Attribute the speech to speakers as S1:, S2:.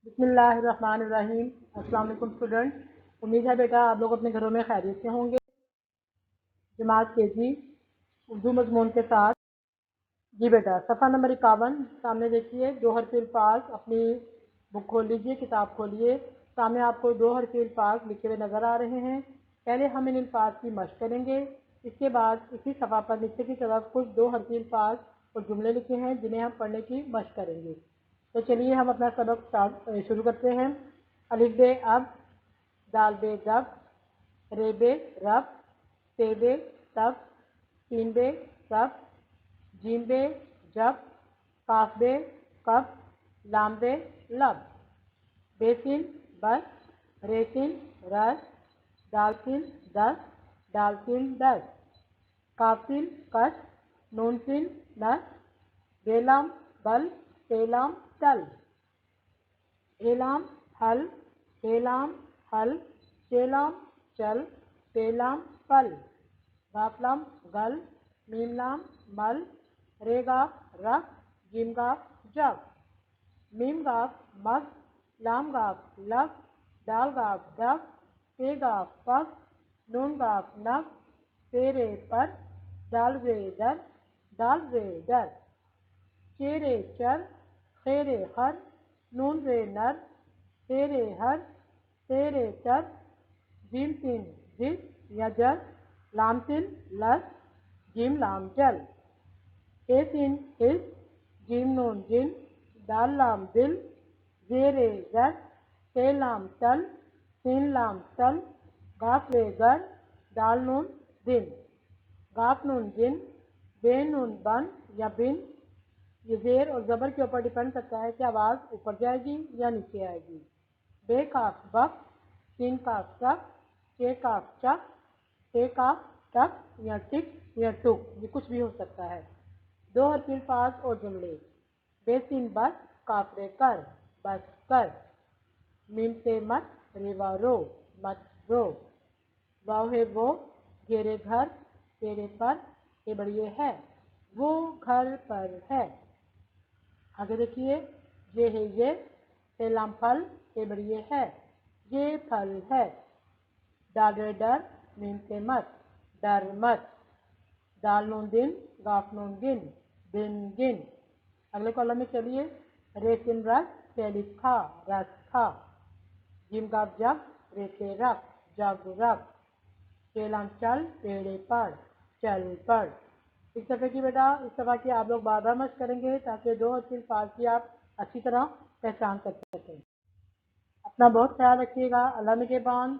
S1: बिस्मिल्लाहिर्रहमानिर्रहीम। अस्सलाम वालेकुम स्टूडेंट। उम्मीद है बेटा आप लोग अपने घरों में खैरियत से होंगे। जमात केजी उर्दू मजमून के साथ। जी बेटा, सफ़ा नंबर 51 सामने देखिए। दो हरफी अल्फाज, अपनी बुक खोल लीजिए, किताब खोलिए। सामने आपको दो हरफी अल्फाज लिखे हुए नज़र आ रहे हैं। पहले हम इन अल्फाज की मशक करेंगे। इसके बाद इसी सफ़ा पर नीचे की तरफ कुछ दो हरफी अल्फाज और जुमले लिखे हैं जिन्हें हम पढ़ने की मशक करेंगे। तो चलिए हम अपना सबक शुरू करते हैं। अलिफ बे अब, दाल बे दब, रे बे रब, ते बे तब, तीन बे सब, जीम बे जब, काफ बे कब, लाम बे लब, बेसिन बस, रेसिन रस, दालसिन दस, दालसिन दस, काफिल कस, नूनसिन नस, बेलाम बल, तेलाम तल, हेलाम हल, हेलाम हल, चेलाम चल, पेलाम पल, गाफलाम गल, मीमलाम मल, रेगाफ रख, जिमगाफ जग, मीम गाफ मग, लाम गाफ लग, दाल गाफ डग, पे गाफ पग, नून गाफ नग, पेरे पर, दाल रे दर, दाल रे दर, चेरे चर, खेरे हर, नून रे नर, तेरे हर, तेरे तर, जीम सिन जिस या जस, लाम सिन लस, जिम लाम जल, ए सिन हिस, जिम नून जिन, दाल लाम दिल, जेरे जर, ते लाम तल, सिन लाम तल, गाफ रे गर, दाल नून दिन, गाफ नून जिन, बे नून बन या बिन। ये जेर और ज़बर के ऊपर डिपेंड करता है कि आवाज़ ऊपर जाएगी या नीचे आएगी। बे काफ बक, तीन काफ तक, के काफ चक, टे काफ तक या टिक या टुक, ये कुछ भी हो सकता है। दो हरफी अल्फाज और जुमले। बेसिन बस, काफ रे कर, बस कर, मीम से मत, रेवा रो, मत रो, वाव है वो, घेरे घर, तेरे पर, ये बढ़िए है, वो घर पर है। आगे देखिए, ये है ये, तेलाम फल, ये बढ़िए है, ये फल है, डाल रे डर, मीम से मत, डर मत, दाल नून दिन, गाफ नून गिन, दिन गिन। अगले कॉलम में चलिए। रेसिन रस, तेलिफ खा, रस खा, जिम गाफ जग, रेसे रख, जग रख, चेलाम चल, पेड़े पढ़, चल पढ़। इस दफ़े की बेटा, इस दफ़ा की आप लोग बार बार मशक करेंगे ताकि दो हरफी अल्फाज की आप अच्छी तरह पहचान कर सकें। अपना बहुत ख्याल रखिएगा। अल्लाह निगहबान।